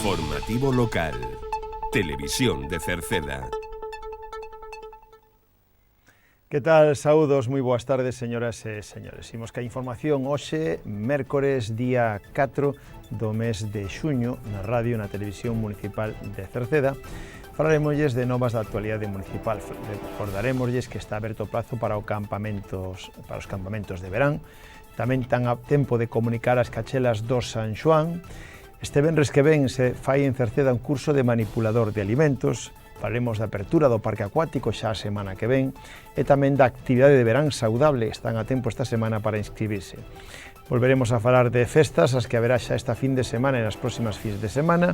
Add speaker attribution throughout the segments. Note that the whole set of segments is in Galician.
Speaker 1: Informativo local. Televisión de Cerceda.
Speaker 2: Que tal? Saúdos, moi boas tardes, señoras e señores. Imos ca información hoxe, mércores, día 4 do mes de xuño, na radio, na televisión municipal de Cerceda. Falaremosles de novas da actualidade municipal. Recordaremosles que está aberto o prazo para os campamentos de verán. Tamén tan a tempo de comunicar as cachelas do San Xoán. Este venres que ven se fai en Cerceda un curso de manipulador de alimentos. Falaremos da apertura do parque acuático xa a semana que ven e tamén da actividade de verán saudable. Están a tempo esta semana para inscribirse. Volveremos a falar de festas, as que haberá xa esta fin de semana e nas próximas fins de semana,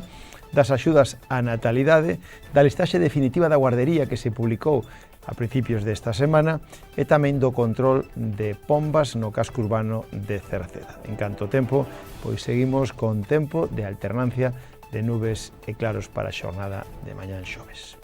Speaker 2: das axudas á natalidade, da listaxe definitiva da guardería que se publicou a principios desta semana e tamén do control de pombas no casco urbano de Cerceda. En canto tempo, pois seguimos con tempo de alternancia de nubes e claros para a xornada de mañán xoves.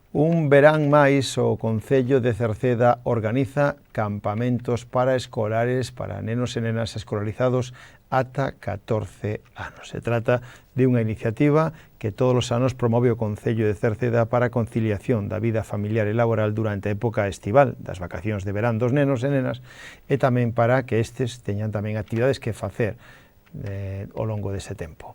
Speaker 2: Un verán máis, o Concello de Cerceda organiza campamentos para escolares, para nenos e nenas escolarizados ata 14 anos. Se trata de unha iniciativa que todos os anos promove o Concello de Cerceda para a conciliación da vida familiar e laboral durante a época estival, das vacacións de verán dos nenos e nenas, e tamén para que estes teñan tamén actividades que facer ao longo dese tempo.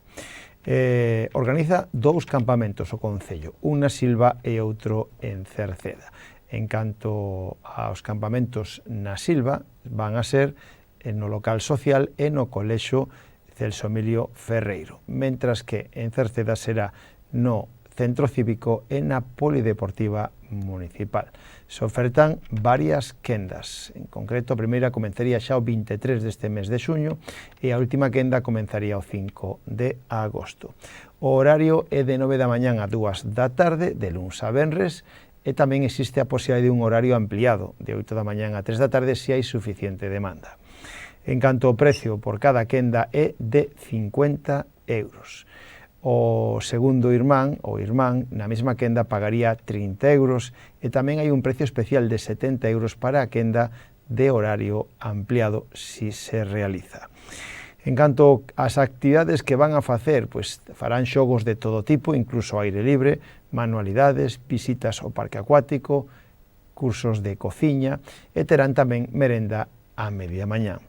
Speaker 2: Organiza dous campamentos o Concello, un na Silva e outro en Cerceda. En canto aos campamentos na Silva, van a ser no local social e no colexio Celso Emilio Ferreiro, mentras que en Cerceda será no Centro Cívico e na Polideportiva Municipal. Se ofertan varias quendas, en concreto a primeira comenzaría xa o 23 deste mes de xuño e a última quenda comenzaría o 5 de agosto. O horario é de 9 da mañán a 2 da tarde, de luns a venres, e tamén existe a posibilidade de un horario ampliado, de 8 da mañán a 3 da tarde, se hai suficiente demanda. En canto ao precio por cada quenda é de 50 euros. O segundo irmán, na mesma quenda pagaría 30 euros e tamén hai un precio especial de 70 euros para a quenda de horario ampliado si se realiza. En canto ás actividades que van a facer, pois farán xogos de todo tipo, incluso aire libre, manualidades, visitas ao parque acuático, cursos de cociña e terán tamén merenda a media mañá.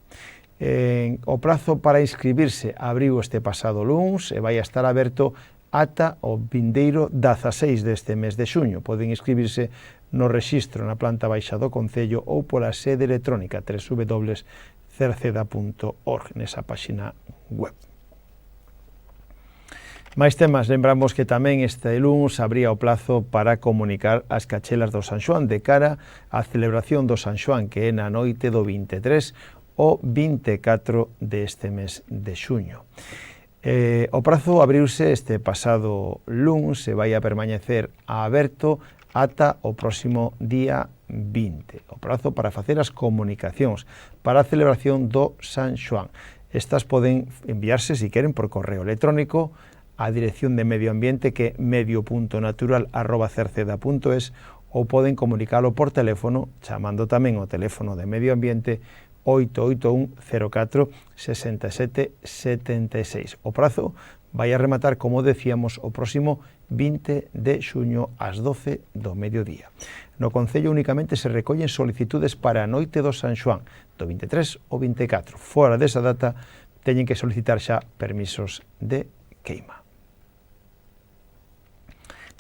Speaker 2: O prazo para inscribirse abriu este pasado luns e vai a estar aberto ata o vindeiro 16 deste mes de xuño. Poden inscribirse no rexistro na planta baixa do Concello ou pola sede electrónica www.cerceda.org nesa páxina web. Mais temas, lembramos que tamén este luns abría o plazo para comunicar as cachelas do San Xoán de cara á celebración do San Xoán, que é na noite do 23 o 24 deste mes de xuño. O prazo abriuse este pasado luns e vai a permanecer aberto ata o próximo día 20. O prazo para facer as comunicacións para a celebración do San Xoán. Estas poden enviarse, se queren, por correo electrónico á dirección de Medio Ambiente, que é medio.natural@cerceda.es, ou poden comunicalo por teléfono, chamando tamén o teléfono de Medio Ambiente 881 04 67 76. O prazo vai a rematar, como decíamos, o próximo 20 de xuño ás 12 do mediodía. No Concello únicamente se recollen solicitudes para a noite do San Xoán, do 23 ao 24. Fora desa data, teñen que solicitar xa permisos de queima.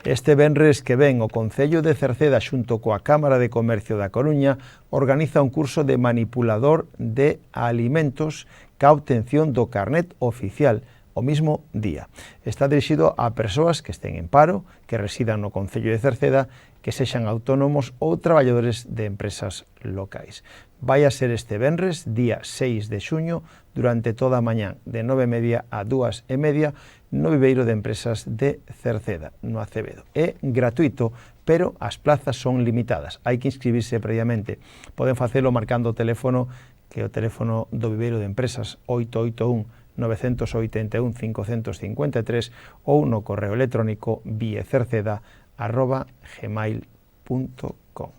Speaker 2: Este venres que ven, o Concello de Cerceda xunto coa Cámara de Comercio da Coruña organiza un curso de manipulador de alimentos ca obtención do carnet oficial o mismo día. Está dirixido a persoas que estén en paro, que residan no Concello de Cerceda, que sexan autónomos ou traballadores de empresas locais. Vai a ser este venres, día 6 de xuño, durante toda a mañán, de 9:30 a 2:30, no viveiro de empresas de Cerceda, no Acevedo. É gratuito, pero as plazas son limitadas. Hai que inscribirse previamente. Poden facelo marcando o teléfono, que é o teléfono do viveiro de empresas 881 981 553 ou no correo electrónico viecerceda@gmail.com.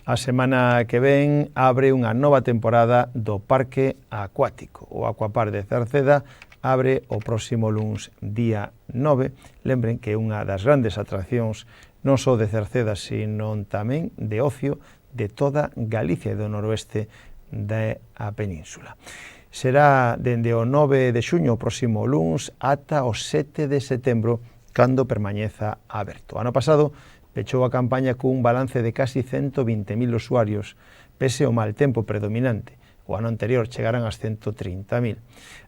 Speaker 2: A semana que ven abre unha nova temporada do Parque Acuático. O Aquapar de Cerceda abre o próximo luns día 9. Lembren que é unha das grandes atraccións non só de Cerceda, sino tamén de ocio de toda Galicia e do noroeste da península. Será dende o 9 de xuño, o próximo luns, ata o 7 de setembro, cando permaneza aberto. O ano pasado pechou a campaña cun balance de casi 120.000 usuarios, pese ao mal tempo predominante. O ano anterior chegaran as 130.000.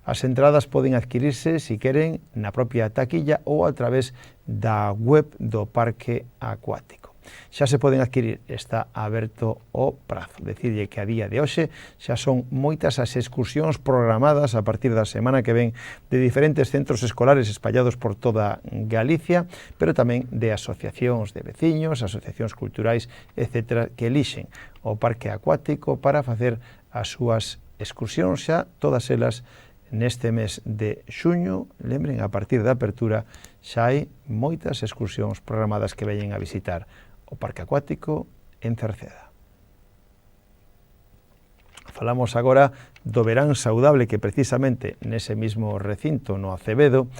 Speaker 2: As entradas poden adquirirse, se queren, na propia taquilla ou a través da web do Parque Acuático. Xa se poden adquirir, está aberto o prazo. Decirlle que a día de hoxe xa son moitas as excursións programadas a partir da semana que ven de diferentes centros escolares espallados por toda Galicia, pero tamén de asociacións de veciños, asociacións culturais, etc., que elixen o Parque Acuático para facer as súas excursións xa, todas elas neste mes de xuño. Lembren, a partir da apertura xa hai moitas excursións programadas que veñen a visitar o Parque Acuático en Cerceda. Falamos agora do verán saudable que precisamente nese mismo recinto, no Acevedo,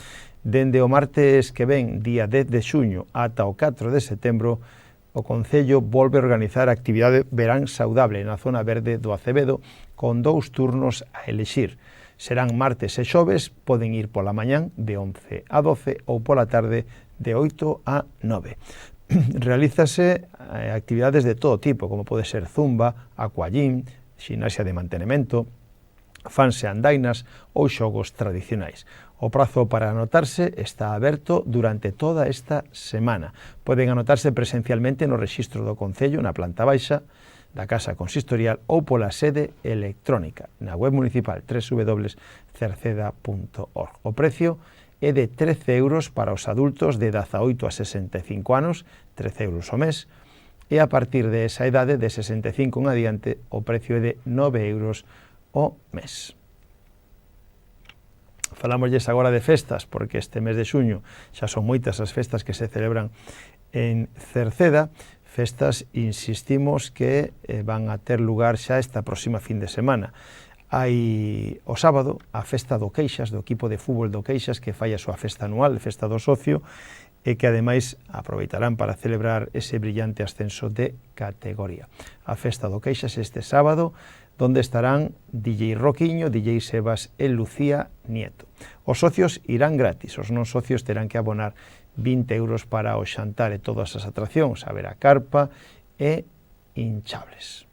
Speaker 2: dende o martes que ven, día 10 de xuño, ata o 4 de setembro, o Concello volve a organizar a actividade verán saudable na zona verde do Acevedo con 2 turnos a elixir. Serán martes e xoves, poden ir pola mañán de 11 a 12 ou pola tarde de 8 a 9. Realízase actividades de todo tipo, como pode ser zumba, aquagym, ximnasia de mantenimento, fanse andainas ou xogos tradicionais. O prazo para anotarse está aberto durante toda esta semana. Poden anotarse presencialmente no rexistro do Concello, na planta baixa da Casa Consistorial ou pola sede electrónica na web municipal www.cerceda.org. O precio é de 13 euros para os adultos de 18 a 65 anos, 13 euros ao mes, e a partir de esa idade, de 65 en adiante, o precio é de 9 euros ao mes. Falámosles agora de festas, porque este mes de xuño xa son moitas as festas que se celebran en Cerceda, festas, insistimos, que van a ter lugar xa esta próxima fin de semana. Hai o sábado a festa do Queixas, do equipo de fútbol do Queixas, que fai a súa festa anual, festa do socio, e que ademais aproveitarán para celebrar ese brillante ascenso de categoría. A festa do Queixas este sábado, donde estarán DJ Roquiño, DJ Sebas e Lucía Nieto. Os socios irán gratis, os non socios terán que abonar 20 euros para o xantar e todas as atraccións, a ver a carpa e hinchables.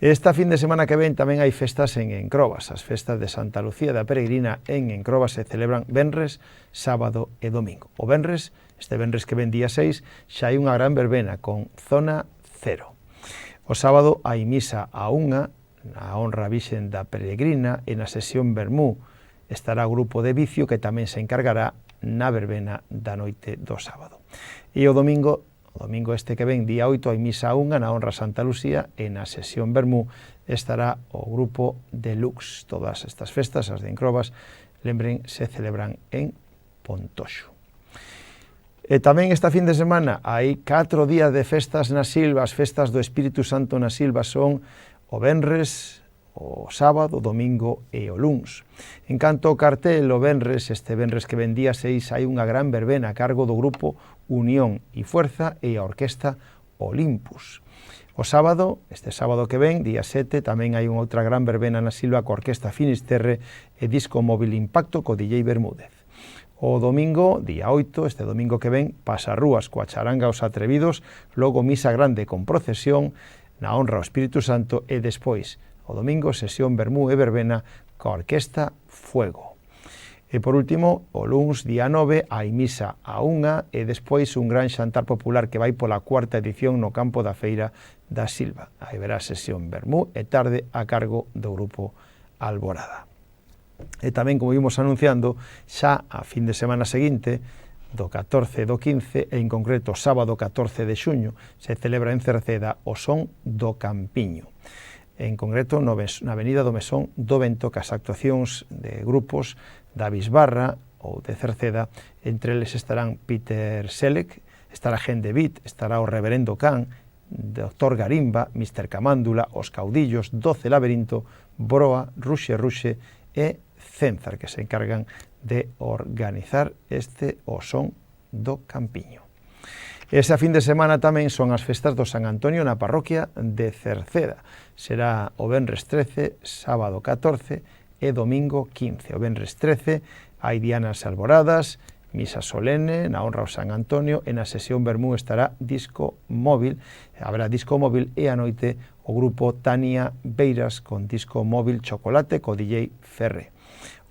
Speaker 2: Esta fin de semana que ven tamén hai festas en Encrobas. As festas de Santa Lucía da Peregrina en Encrobas se celebran venres, sábado e domingo. O venres, este venres que ven día 6, xa hai unha gran verbena con zona cero. O sábado hai misa a 1, na honra a Virxen da Peregrina, e na sesión vermú estará o grupo de vicio que tamén se encargará na verbena da noite do sábado. E o domingo este que ven, día 8, hai misa a 1 na honra a Santa Lucía, e na sesión vermú estará o grupo de Lux. Todas estas festas, as de Encrobas, lembren, se celebran en Pontoxo. E tamén esta fin de semana hai 4 días de festas na Silva. As festas do Espírito Santo na Silva son o venres, o sábado, o domingo e o luns. En canto ao cartel, o venres, este venres que ven día 6, hai unha gran verbena a cargo do grupo Unión e Fuerza e a orquesta Olympus. O sábado, este sábado que ven, día 7, tamén hai unha outra gran verbena na Silva coa orquesta Finisterre e disco móvil Impacto co DJ Bermúdez. O domingo, día 8, este domingo que ven, Pasarrúas coa charanga Os Atrevidos, logo misa grande con procesión na honra ao Espírito Santo, e despois, o domingo, sesión vermú e verbena coa orquesta Fuego. E por último, o luns, día 9, hai misa a 1 e despois un gran xantar popular que vai pola 4ª edición no campo da Feira da Silva. Aí verá sesión vermú e tarde a cargo do grupo Alborada. E tamén, como vimos anunciando, xa a fin de semana seguinte, do 14 e do 15, e en concreto sábado 14 de xuño, se celebra en Cerceda o Son do Campiño. En concreto, na Avenida do Mesón do Vento, cas actuacións de grupos da Bisbarra ou de Cerceda. Entre eles estarán Peter Selleck, estará Gen de Beat, estará o Reverendo Can, Doctor Garimba, Mr. Camándula, Os Caudillos, 12 Laberinto, Broa, Ruxe Ruxe e Cénzar, que se encargan de organizar o son do Campiño. Ese fin de semana tamén son as festas do San Antonio na parroquia de Cerceda. Será o venres 13, sábado 14 e domingo 15. O venres 13 hai dianas alboradas, misa solene na honra ao San Antonio e na sesión vermú estará disco móvil. Habrá disco móvil e a noite o grupo Tania Beiras con disco móvil Chocolate co DJ Ferre.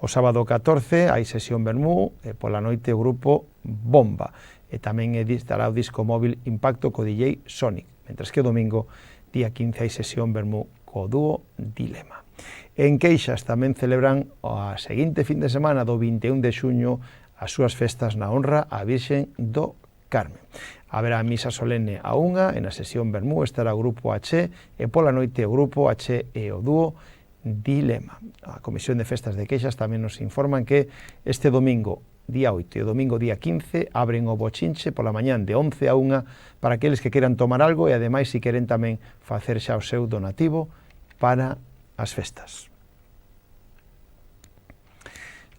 Speaker 2: O sábado 14 hai sesión vermú e pola noite o grupo Bomba. E tamén estará o disco móvil Impacto co DJ Sonic, mentres que o domingo, día 15, hai sesión vermú co dúo Dilema. En Queixas tamén celebran a seguinte fin de semana do 21 de xuño as súas festas na honra á Virxen do Carmen. Haberá misa solene a 1 e na sesión vermú estará o grupo H e pola noite o grupo H e o dúo Dilema. A Comisión de Festas de Queixas tamén nos informan que este domingo día 8 e o domingo día 15 abren o bochinche pola mañán de 11 a 1 para aqueles que queran tomar algo e ademais se queren tamén facer xa o seu donativo para as festas.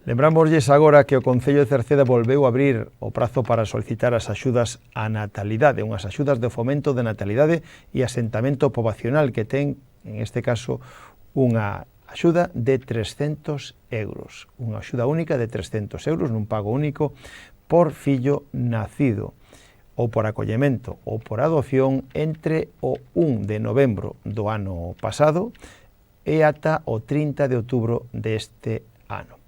Speaker 2: Lembrámosles agora que o Concello de Cerceda volveu a abrir o prazo para solicitar as axudas á natalidade, unhas axudas de fomento de natalidade e asentamento poboacional que ten, en este caso, unha axuda de 300 euros, unha axuda única de 300 euros nun pago único por fillo nacido ou por acollemento ou por adopción entre o 1 de novembro do ano pasado e ata o 30 de outubro deste ano.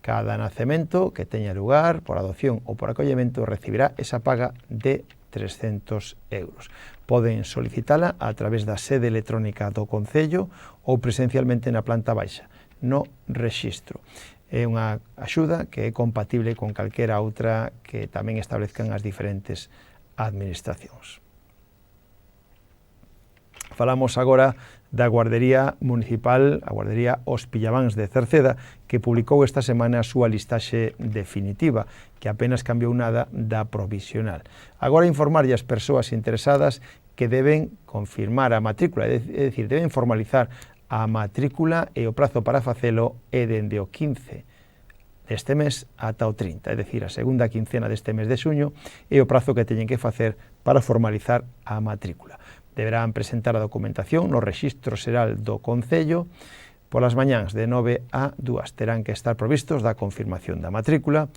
Speaker 2: Cada nacemento que teña lugar por adopción ou por acollemento recibirá esa paga de 300 euros. Poden solicitala a través da sede electrónica do Concello ou presencialmente na planta baixa, no rexistro. É unha axuda que é compatible con calquera outra que tamén establezcan as diferentes administracións. Falamos agora da Guardería Municipal, a Guardería Os Pillamáns de Cerceda, que publicou esta semana a súa listaxe definitiva, que apenas cambiou nada da provisional. Agora informarlle as persoas interesadas que deben confirmar a matrícula, é dicir, deben formalizar a matrícula e o prazo para facelo é dende o 15 deste mes ata o 30, é dicir, a segunda quincena deste mes de xuño é o prazo que teñen que facer para formalizar a matrícula. Deberán presentar a documentación no Rexistro Xeral do Concello polas mañáns de 9 a 2. Terán que estar provistos da confirmación da matrícula,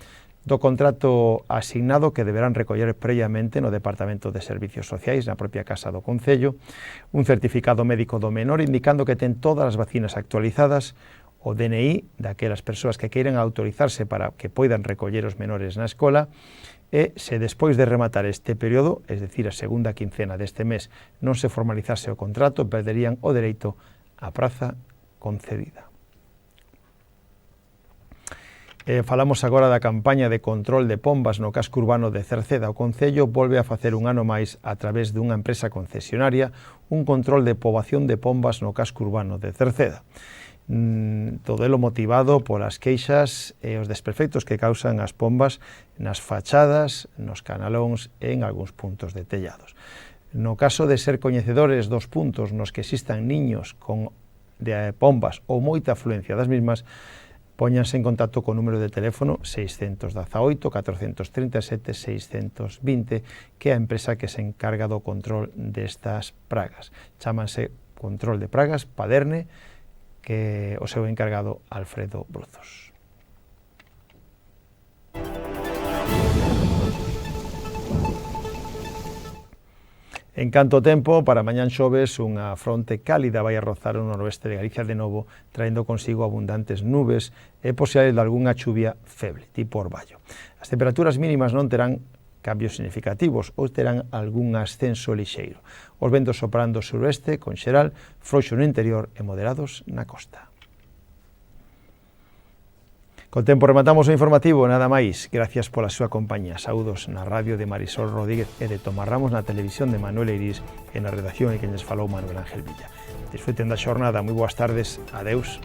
Speaker 2: do contrato asignado que deberán recoller previamente no Departamento de Servicios Sociais na propia Casa do Concello, un certificado médico do menor indicando que ten todas as vacinas actualizadas, o DNI daquelas persoas que queiran autorizarse para que poidan recoller os menores na escola, e se despois de rematar este período, es decir, a segunda quincena deste mes, non se formalizase o contrato, perderían o dereito á praza concedida. Falamos agora da campaña de control de pombas no casco urbano de Cerceda. O Concello volve a facer un ano máis a través dunha empresa concesionaria un control de poboación de pombas no casco urbano de Cerceda. Todo elo motivado polas queixas e os desperfectos que causan as pombas nas fachadas, nos canalóns e en algúns puntos de tellados. No caso de ser coñecedores dos puntos nos que existan niños de pombas ou moita afluencia das mismas, póñanse en contacto co número de teléfono 618 437 620, que é a empresa que se encarga do control destas pragas. Chámanse Control de Pragas Paderne, que o seu encargado Alfredo Bruzos. En canto tempo, para mañán xoves, unha fronte cálida vai a rozar o noroeste de Galicia de novo, traendo consigo abundantes nubes e posibilidades de algunha chuvia feble, tipo orballo. As temperaturas mínimas non terán cambios significativos ou terán algún ascenso lixeiro. Os ventos soprando suroeste, con xeral, frouxo no interior e moderados na costa. Con tempo rematamos o informativo, nada máis. Gracias pola súa compañía. Saúdos na radio de Marisol Rodríguez e de Tomás Ramos, na televisión de Manuel Eirís e na redacción e quen lles falou Manuel Ángel Villa. Disfruten da xornada, moi boas tardes, adeus.